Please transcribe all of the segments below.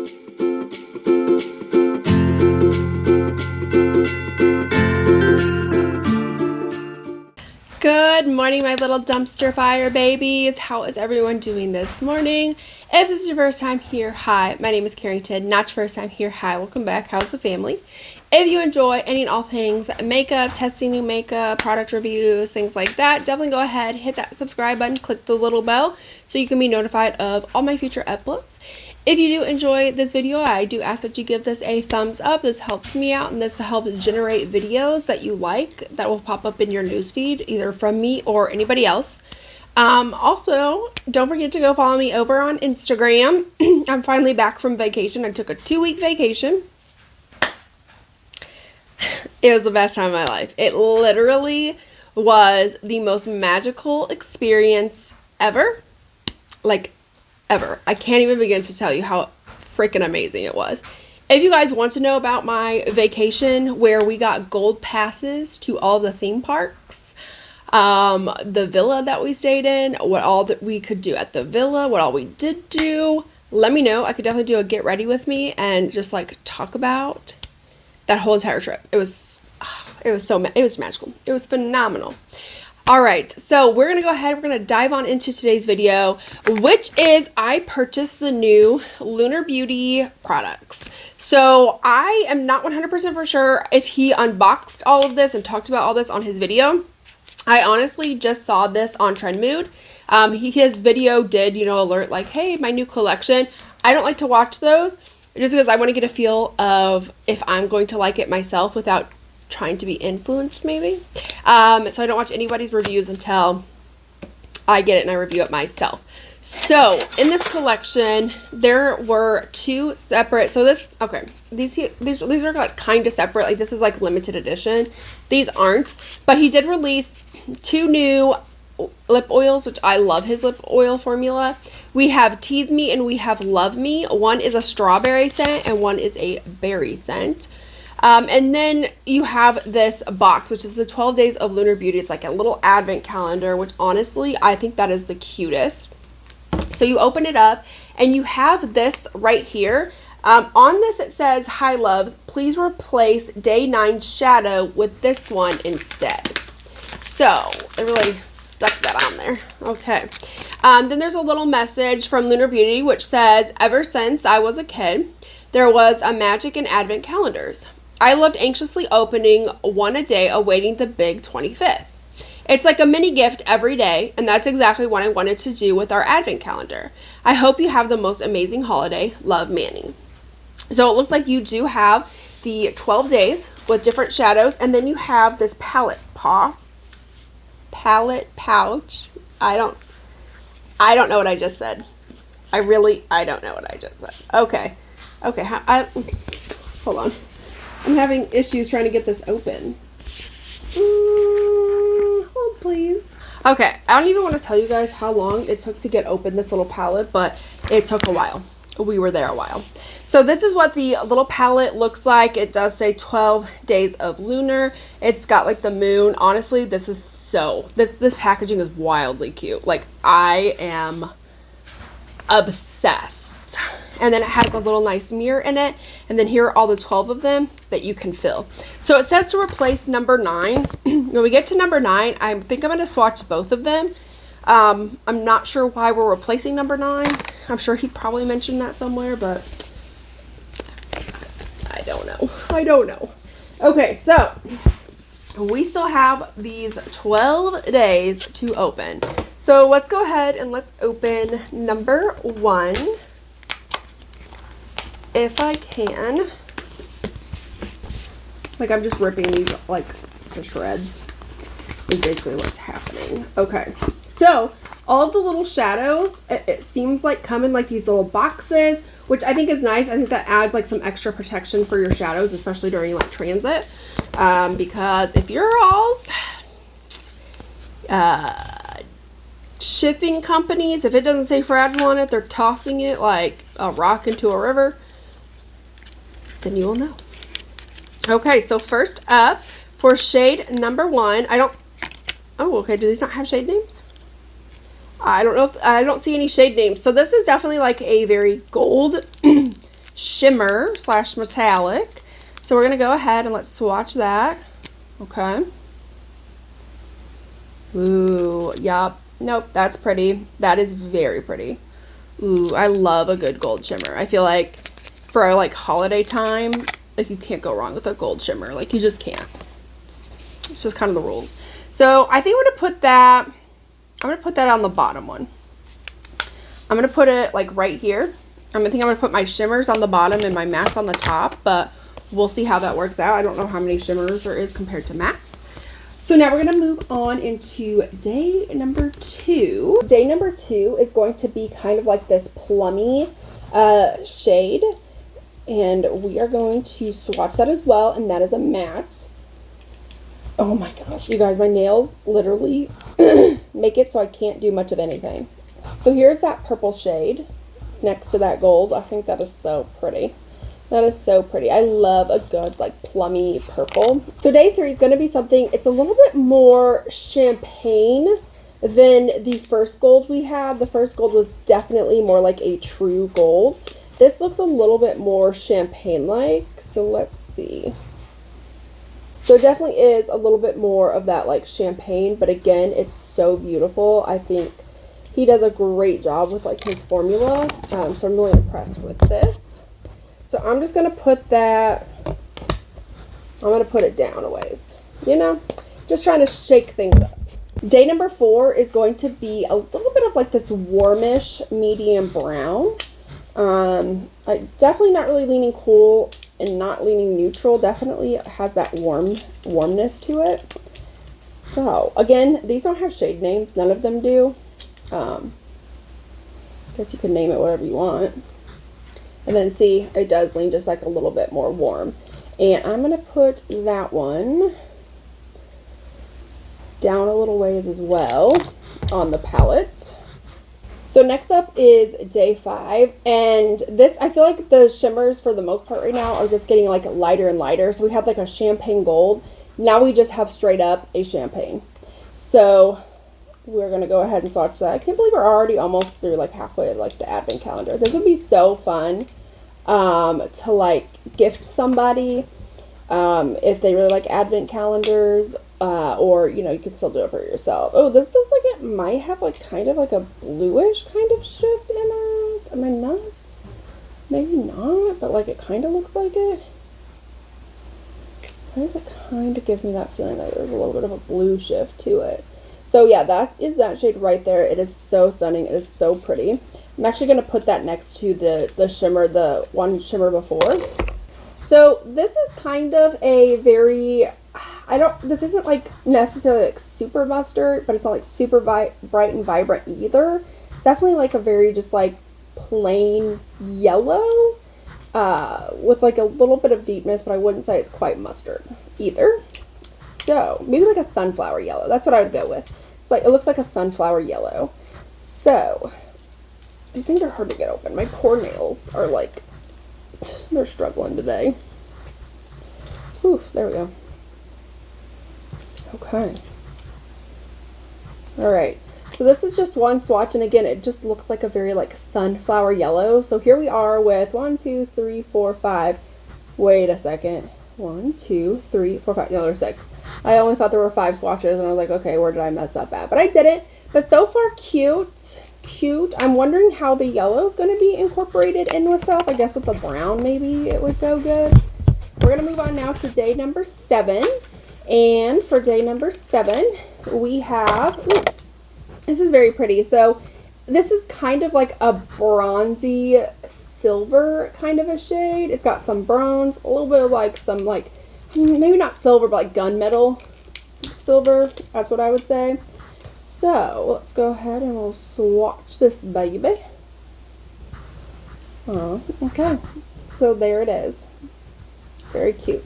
Good morning, my little dumpster fire babies. How is everyone doing this morning? If this is your first time here, hi, my name is Carrington. Not your first time here, hi, welcome back. How's the family? If you enjoy any and all things makeup, testing new makeup, product reviews, things like that, definitely go ahead, hit that subscribe button, click the little bell so you can be notified of all my future uploads. If you do enjoy this video, I do ask that you give this a thumbs up. This helps me out, and this helps generate videos that you like that will pop up in your newsfeed, either from me or anybody else. Also, don't forget to go follow me over on Instagram. I'm finally back from vacation. I took a 2-week vacation. It was the best time of my life. It literally was the most magical experience ever. Like, ever. I can't even begin to tell you how freaking amazing it was. If you guys want to know about my vacation where we got gold passes to all the theme parks, the villa that we stayed in, what all that we could do at the villa, what all we did do, let me know. I could definitely do a get ready with me and just like talk about that whole entire trip. It was magical. It was phenomenal. All right, so we're going to go ahead, we're going to dive on into today's video, which is I purchased the new Lunar Beauty products. So I am not 100% for sure if he unboxed all of this and talked about all this on his video. I honestly just saw this on Trend Mood. His video did, alert like, hey, my new collection. I don't like to watch those just because I want to get a feel of if I'm going to like it myself without trying to be influenced maybe. So I don't watch anybody's reviews until I get it and I review it myself. So in this collection there were two separate, so this, okay, these are like kind of separate, like this is like limited edition, these aren't, but he did release 2 new lip oils, which I love his lip oil formula. We have Tease Me and we have Love Me. One is a strawberry scent and one is a berry scent. And then you have this box, which is the 12 Days of Lunar Beauty. It's like a little advent calendar, which honestly, I think that is the cutest. So you open it up and you have this right here. On this, it says, hi loves, please replace Day 9 shadow with this one instead. So I really stuck that on there. Okay. Then there's a little message from Lunar Beauty, which says, ever since I was a kid, there was a magic in advent calendars. I loved anxiously opening one a day, awaiting the big 25th. It's like a mini gift every day, and that's exactly what I wanted to do with our advent calendar. I hope you have the most amazing holiday. Love, Manny. So it looks like you do have the 12 days with different shadows, and then you have this palette pouch. I don't know what I just said. I don't know what I just said. Okay, hold on. I'm having issues trying to get this open. Hold please. Okay, I don't even want to tell you guys how long it took to get open this little palette, but it took a while. We were there a while. So this is what the little palette looks like. It does say 12 Days of Lunar. It's got like the moon. Honestly, this packaging is wildly cute. Like, I am obsessed. And then it has a little nice mirror in it. And then here are all the 12 of them that you can fill. So it says to replace number 9. When we get to number 9, I think I'm going to swatch both of them. I'm not sure why we're replacing number 9. I'm sure he probably mentioned that somewhere, but I don't know. Okay, so we still have these 12 days to open. So let's go ahead and let's open number 1. If I can. Like, I'm just ripping these like to shreds is basically what's happening. Okay, so all the little shadows, it seems like come in like these little boxes, which I think is nice. I think that adds like some extra protection for your shadows, especially during like transit, because if you're all shipping companies, if it doesn't say fragile on it, they're tossing it like a rock into a river, then you will know. Okay, so first up for shade number 1, oh, okay, do these not have shade names? I don't know if, I don't see any shade names. So this is definitely like a very gold shimmer slash metallic. So we're going to go ahead and let's swatch that. Okay. Ooh, yup. Nope, that's pretty. That is very pretty. Ooh, I love a good gold shimmer. I feel like for our like holiday time, like you can't go wrong with a gold shimmer. Like you just can't. It's just kind of the rules. So I think I'm going to put that on the bottom one. I'm going to put it like right here. I'm going to put my shimmers on the bottom and my mattes on the top, but we'll see how that works out. I don't know how many shimmers there is compared to mattes. So now we're going to move on into day number 2. Day number 2 is going to be kind of like this plummy shade. And we are going to swatch that as well. And that is a matte. Oh my gosh, you guys, my nails literally make it so I can't do much of anything. So here's that purple shade next to that gold. I think that is so pretty. That is so pretty. I love a good like plummy purple. So day 3 is going to be something, it's a little bit more champagne than the first gold we had. The first gold was definitely more like a true gold. This looks a little bit more champagne-like. So let's see. So it definitely is a little bit more of that like champagne, but again, it's so beautiful. I think he does a great job with like his formula. So I'm really impressed with this. So I'm just going to put that, I'm going to put it down a ways, you know, just trying to shake things up. Day number 4 is going to be a little bit of like this warmish medium brown. I definitely not really leaning cool and not leaning neutral. Definitely has that warmness to it. So again, these don't have shade names. None of them do. Guess you can name it whatever you want. And then see, it does lean just like a little bit more warm. And I'm going to put that one down a little ways as well on the palette. So next up is day 5, and this, I feel like the shimmers for the most part right now are just getting like lighter and lighter. So we had like a champagne gold. Now we just have straight up a champagne. So we're going to go ahead and swatch that. I can't believe we're already almost through like halfway of like the advent calendar. This would be so fun to like gift somebody if they really like advent calendars. Or, you know, you can still do it for yourself. Oh, this looks like it might have like kind of like a bluish kind of shift in it. Am I nuts? Maybe not, but like it kind of looks like it. Why does it kind of give me that feeling that there's a little bit of a blue shift to it? So yeah, that is that shade right there. It is so stunning. It is so pretty. I'm actually going to put that next to the shimmer, the one shimmer before. So this is kind of a very... this isn't like necessarily like super mustard, but it's not like super bright and vibrant either. It's definitely like a very just like plain yellow with like a little bit of deepness, but I wouldn't say it's quite mustard either. So maybe like a sunflower yellow. That's what I would go with. It's like, it looks like a sunflower yellow. So these things are hard to get open. My poor nails are like, they're struggling today. Oof, there we go. Okay. Alright. So this is just one swatch, and again, it just looks like a very like sunflower yellow. So here we are with 1, 2, 3, 4, 5. Wait a second. 1, 2, 3, 4, 5. No, there's 6. I only thought there were 5 swatches, and I was like, okay, where did I mess up at? But I didn't. But so far, cute. Cute. I'm wondering how the yellow is going to be incorporated in with stuff. I guess with the brown, maybe it would go good. We're going to move on now to day number 7. And for day number 7, we have, ooh, this is very pretty. So this is kind of like a bronzy silver kind of a shade. It's got some bronze, a little bit of like some like, maybe not silver, but like gunmetal silver. That's what I would say. So let's go ahead and we'll swatch this baby. Oh, okay. So there it is. Very cute.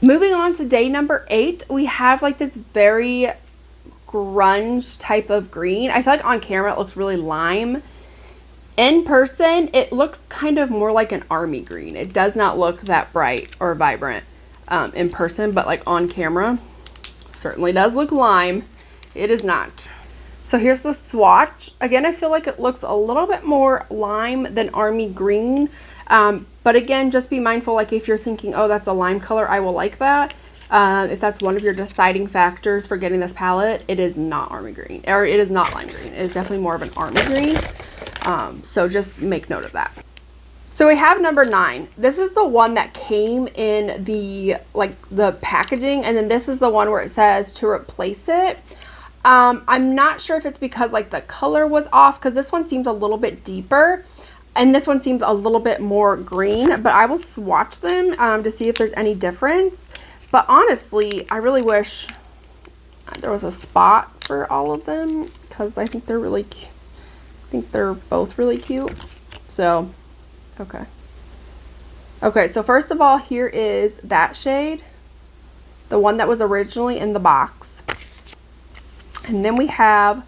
Moving on to day number 8, we have like this very grunge type of green. I feel like on camera it looks really lime. In person, it looks kind of more like an army green. It does not look that bright or vibrant in person, but like on camera, certainly does look lime. It is not. So here's the swatch. Again, I feel like it looks a little bit more lime than army green. But again, just be mindful, like if you're thinking, oh, that's a lime color, I will like that. If that's one of your deciding factors for getting this palette, it is not army green, or it is not lime green. It is definitely more of an army green. So just make note of that. So we have number 9. This is the one that came in the packaging, and then this is the one where it says to replace it. I'm not sure if it's because like the color was off, because this one seems a little bit deeper and this one seems a little bit more green, but I will swatch them to see if there's any difference. But honestly, I really wish there was a spot for all of them, because I think they're both really cute. So, okay, so first of all, here is that shade, the one that was originally in the box. And then we have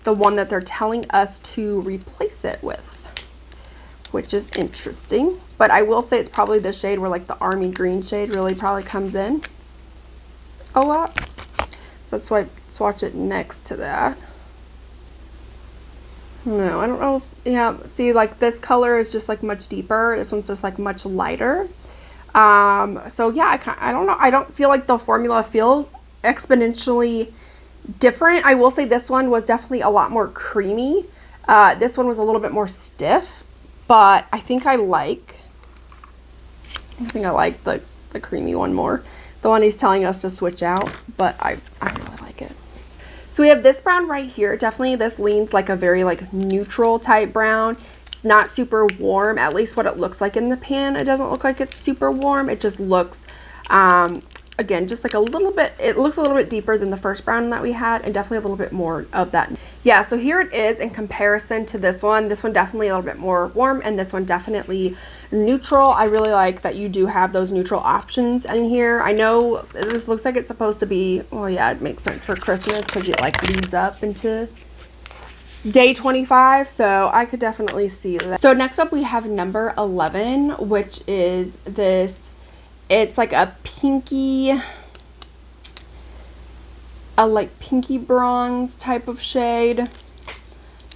the one that they're telling us to replace it with, which is interesting. But I will say it's probably the shade where like the army green shade really probably comes in a lot. So that's why I swatch it next to that. No, I don't know if, yeah, see, like this color is just like much deeper. This one's just like much lighter. So yeah, I don't know. I don't feel like the formula feels exponentially different. I will say this one was definitely a lot more creamy. This one was a little bit more stiff, but I think I like the creamy one more. The one he's telling us to switch out, but I really like it. So we have this brown right here. Definitely this leans like a very like neutral type brown. It's not super warm, at least what it looks like in the pan. It doesn't look like it's super warm. It just looks, again, just like a little bit, it looks a little bit deeper than the first brown that we had, and definitely a little bit more of that. Yeah, so here it is in comparison to this one. This one definitely a little bit more warm, and this one definitely neutral. I really like that you do have those neutral options in here. I know this looks like it's supposed to be, well, yeah, it makes sense for Christmas because it like leads up into day 25, so I could definitely see that. So next up we have number 11, which is this, it's like a pinky, pinky bronze type of shade.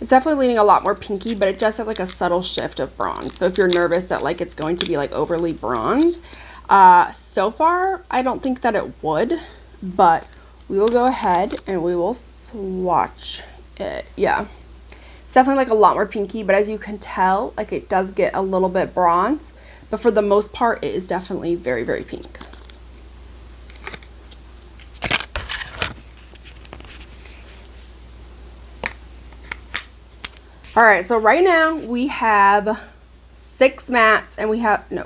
It's definitely leaning a lot more pinky, but it does have like a subtle shift of bronze. So if you're nervous that like it's going to be like overly bronze, so far I don't think that it would, but we will go ahead and we will swatch it. Yeah, it's definitely like a lot more pinky, but as you can tell, like it does get a little bit bronze, but for the most part it is definitely very, very pink. All right, so right now we have 6 mattes and we have, no,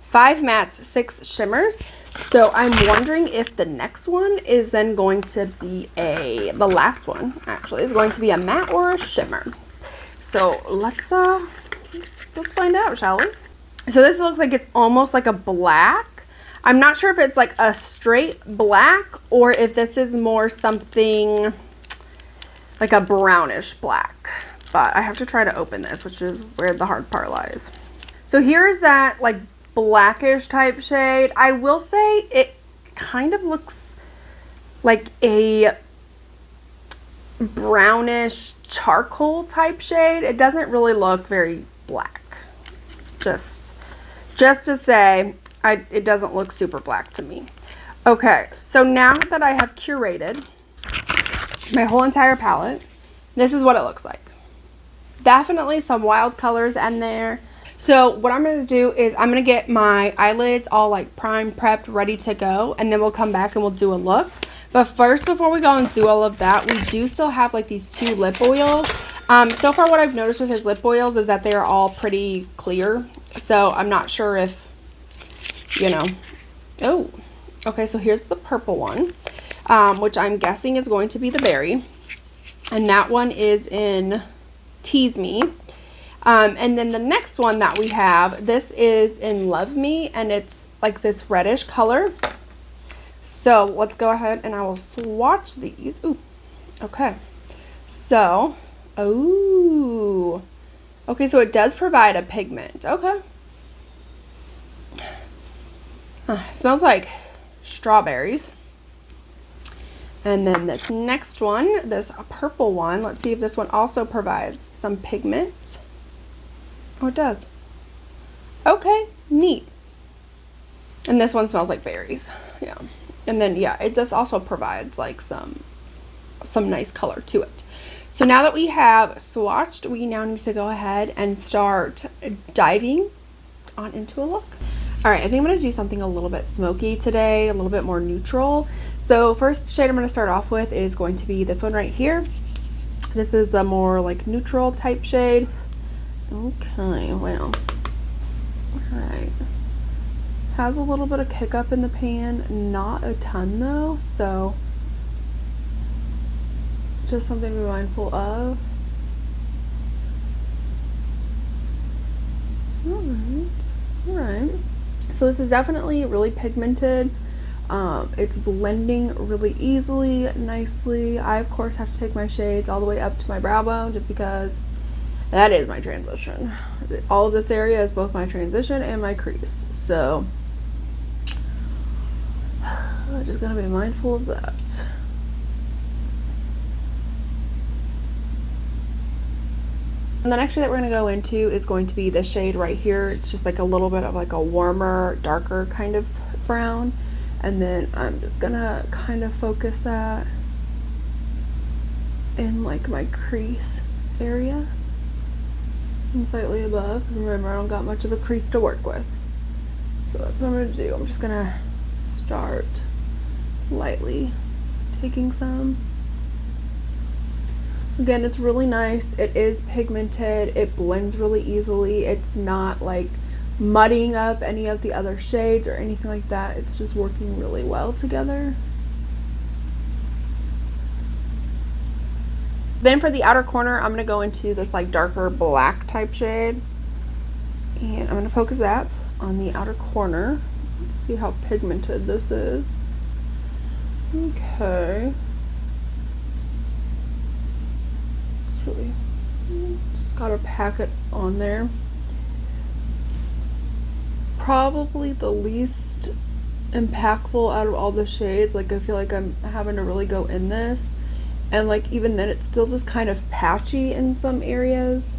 5 mattes, 6 shimmers. So I'm wondering if the next one is then going to be the last one actually is going to be a matte or a shimmer. So let's find out, shall we? So this looks like it's almost like a black. I'm not sure if it's like a straight black or if this is more something like a brownish black. But I have to try to open this, which is where the hard part lies. So here's that like blackish type shade. I will say it kind of looks like a brownish charcoal type shade. It doesn't really look very black. Just to say, it doesn't look super black to me. Okay, so now that I have curated my whole entire palette, this is what it looks like. Definitely some wild colors in there. So what I'm going to do is I'm going to get my eyelids all like primed, prepped, ready to go, and then we'll come back and we'll do a look. But first, before we go and do all of that, we do still have like these 2 lip oils. So far what I've noticed with his lip oils is that they are all pretty clear. So I'm not sure if, you know. Oh, okay, so here's the purple one, which I'm guessing is going to be the berry. And that one is in Tease Me. And then the next one that we have, this is in Love Me, and it's like this reddish color. So let's go ahead and I will swatch these. Ooh, okay. So, ooh, okay, so it does provide a pigment. Okay. Smells like strawberries. And then this next one, this purple one, let's see if this one also provides some pigment. Oh, it does. Okay, neat. And this one smells like berries. Yeah. And then, yeah, it just also provides like some nice color to it. So now that we have swatched, we now need to go ahead and start diving on into a look. All right, I think I'm going to do something a little bit smoky today, a little bit more neutral. So first shade I'm going to start off with is going to be this one right here. This is the more like neutral type shade. Okay, well, all right. Has a little bit of kick up in the pan, not a ton though, so just something to be mindful of. Alright. So this is definitely really pigmented. It's blending really easily, nicely. I, of course, have to take my shades all the way up to my brow bone just because that is my transition. All of this area is both my transition and my crease. So, I'm just going to be mindful of that. And the next shade that we're going to go into is going to be this shade right here. It's just like a little bit of like a warmer, darker kind of brown. And then I'm just going to kind of focus that in like my crease area and slightly above. Remember, I don't got much of a crease to work with. So that's what I'm going to do. I'm just going to start lightly taking some. Again, it's really nice. It is pigmented. It blends really easily. It's not like muddying up any of the other shades or anything like that. It's just working really well together. Then for the outer corner, I'm going to go into this like darker black type shade. And I'm going to focus that on the outer corner. Let's see how pigmented this is. Okay. Really just gotta pack it on there. Probably the least impactful out of all the shades. Like, I feel like I'm having to really go in this, and like even then it's still just kind of patchy in some areas,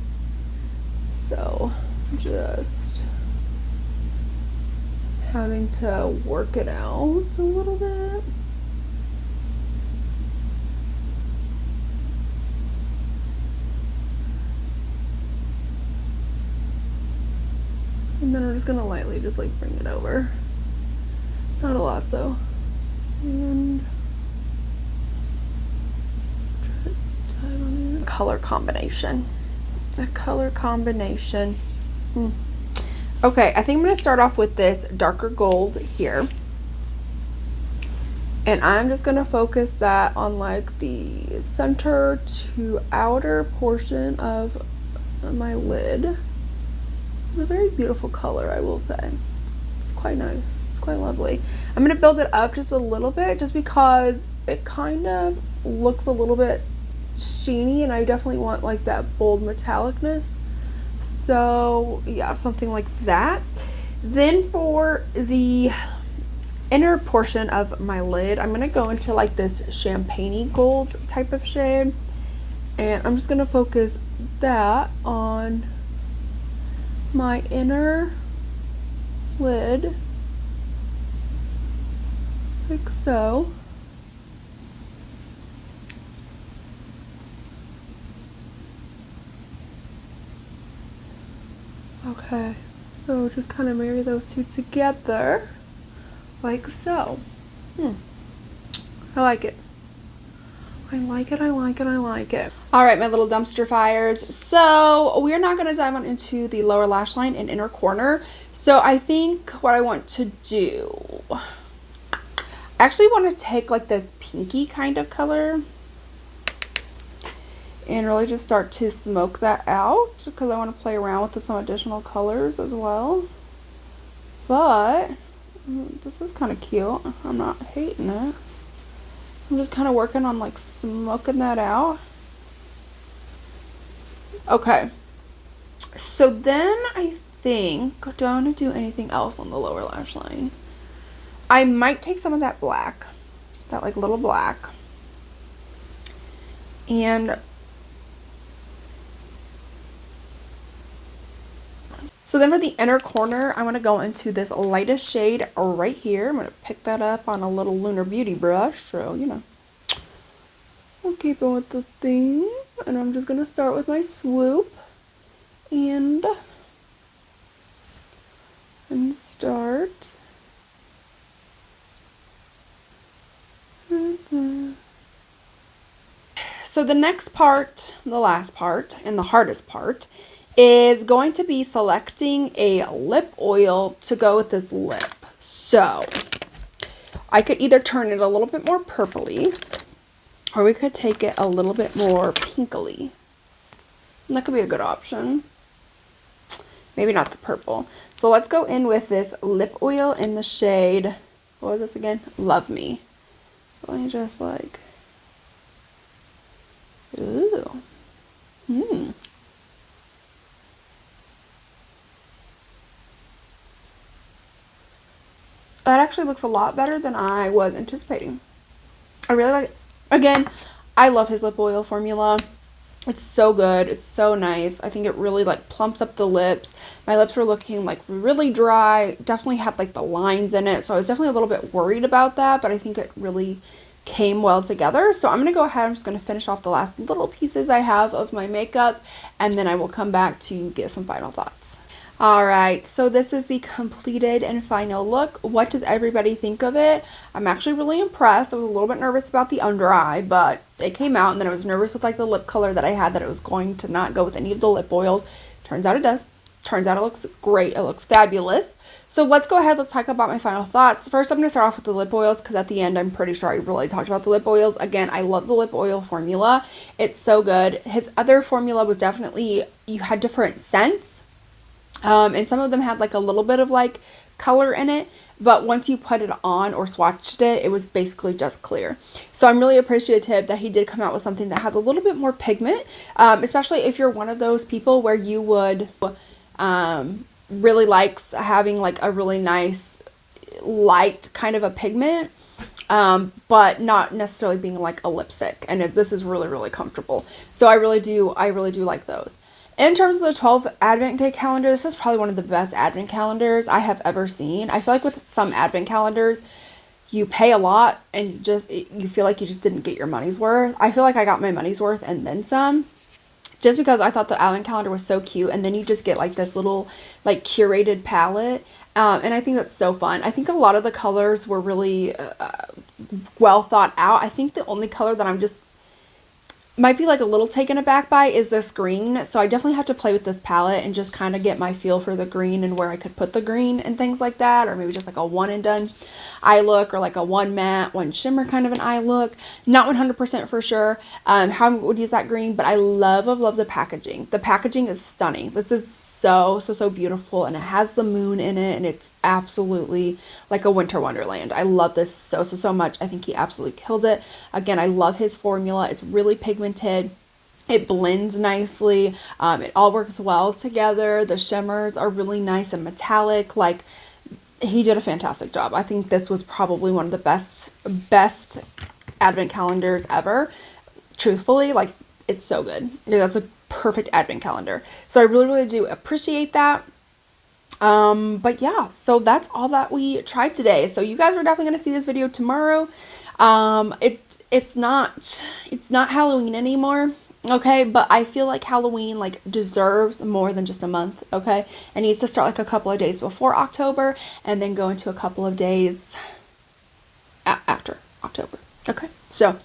so just having to work it out a little bit. And then we're just gonna lightly just like bring it over. Not a lot though. And try to dive on it. Color combination. The color combination. Okay, I think I'm gonna start off with this darker gold here. And I'm just gonna focus that on like the center to outer portion of my lid. It's a very beautiful color, I will say. It's quite nice. It's quite lovely. I'm going to build it up just a little bit just because it kind of looks a little bit sheeny, and I definitely want like that bold metallicness. So yeah, something like that. Then for the inner portion of my lid, I'm going to go into like this champagne-y gold type of shade, and I'm just going to focus that on my inner lid, like so. Okay, so just kind of marry those two together, like so. I like it. I like it, I like it, I like it. All right, my little dumpster fires. So we're not going to dive on into the lower lash line and inner corner. So I think what I want to do, I actually want to take like this pinky kind of color and really just start to smoke that out because I want to play around with some additional colors as well. But this is kind of cute. I'm not hating it. I'm just kind of working on like smoking that out. Okay, so then I think, do I want to do anything else on the lower lash line? I might take some of that black, that like little black, and So then for the inner corner, I'm going to go into this lightest shade right here. I'm going to pick that up on a little Lunar Beauty brush. So, you know, we'll keep on with the theme. And I'm just going to start with my swoop. And start. So the next part, the last part, and the hardest part is going to be selecting a lip oil to go with this lip. So I could either turn it a little bit more purpley, or we could take it a little bit more pinkly. And that could be a good option. Maybe not the purple. So let's go in with this lip oil in the shade, what was this again? Love Me. So let me just like, ooh. That actually looks a lot better than I was anticipating. I really like it. Again, I love his lip oil formula. It's so good. It's so nice. I think it really like plumps up the lips. My lips were looking like really dry. Definitely had like the lines in it. So I was definitely a little bit worried about that, but I think it really came well together. So I'm going to go ahead. I'm just going to finish off the last little pieces I have of my makeup, and then I will come back to get some final thoughts. Alright, so this is the completed and final look. What does everybody think of it? I'm actually really impressed. I was a little bit nervous about the under eye, but it came out, and then I was nervous with like the lip color that I had, that it was going to not go with any of the lip oils. Turns out it does. Turns out it looks great. It looks fabulous. So let's go ahead. Let's talk about my final thoughts. First, I'm going to start off with the lip oils, because at the end, I'm pretty sure I really talked about the lip oils. Again, I love the lip oil formula. It's so good. His other formula was definitely, you had different scents. And some of them had like a little bit of like color in it, but once you put it on or swatched it, it was basically just clear. So I'm really appreciative that he did come out with something that has a little bit more pigment, especially if you're one of those people where you would really likes having like a really nice light kind of a pigment, but not necessarily being like a lipstick. And this is really, really comfortable. So I really do like those. In terms of the 12 Advent Day calendar, this is probably one of the best Advent calendars I have ever seen. I feel like with some Advent calendars, you pay a lot and you feel like you just didn't get your money's worth. I feel like I got my money's worth and then some, just because I thought the Advent calendar was so cute, and then you just get like this little like curated palette, and I think that's so fun. I think a lot of the colors were really well thought out. I think the only color that I'm just might be like a little taken aback by is this green. So I definitely have to play with this palette and just kind of get my feel for the green and where I could put the green and things like that, or maybe just like a one and done eye look, or like a one matte, one shimmer kind of an eye look. Not 100% for sure how I would use that green, but I love the packaging. The packaging is stunning. This is so beautiful, and it has the moon in it, and it's absolutely like a winter wonderland. I love this so much. I think he absolutely killed it. Again, I love his formula. It's really pigmented. It blends nicely. It all works well together. The shimmers are really nice and metallic. Like, he did a fantastic job. I think this was probably one of the best Advent calendars ever. Truthfully, like, it's so good. That's a perfect Advent calendar. So I really do appreciate that. But yeah, so that's all that we tried today. So you guys are definitely going to see this video tomorrow. It's not Halloween anymore. Okay, but I feel like Halloween like deserves more than just a month. Okay, it needs to start like a couple of days before October, and then go into a couple of days after October. Okay, so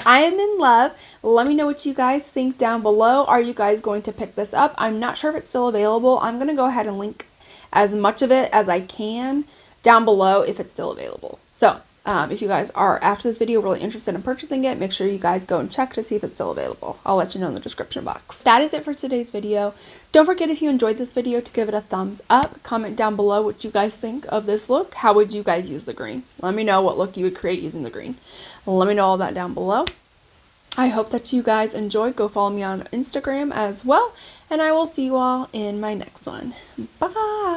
I am in love. Let me know what you guys think down below. Are you guys going to pick this up? I'm not sure if it's still available. I'm going to go ahead and link as much of it as I can down below if it's still available. So if you guys are, after this video, really interested in purchasing it, make sure you guys go and check to see if it's still available. I'll let you know in the description box. That is it for today's video. Don't forget, if you enjoyed this video, to give it a thumbs up. Comment down below what you guys think of this look. How would you guys use the green? Let me know what look you would create using the green. Let me know all that down below. I hope that you guys enjoyed. Go follow me on Instagram as well, and I will see you all in my next one. Bye!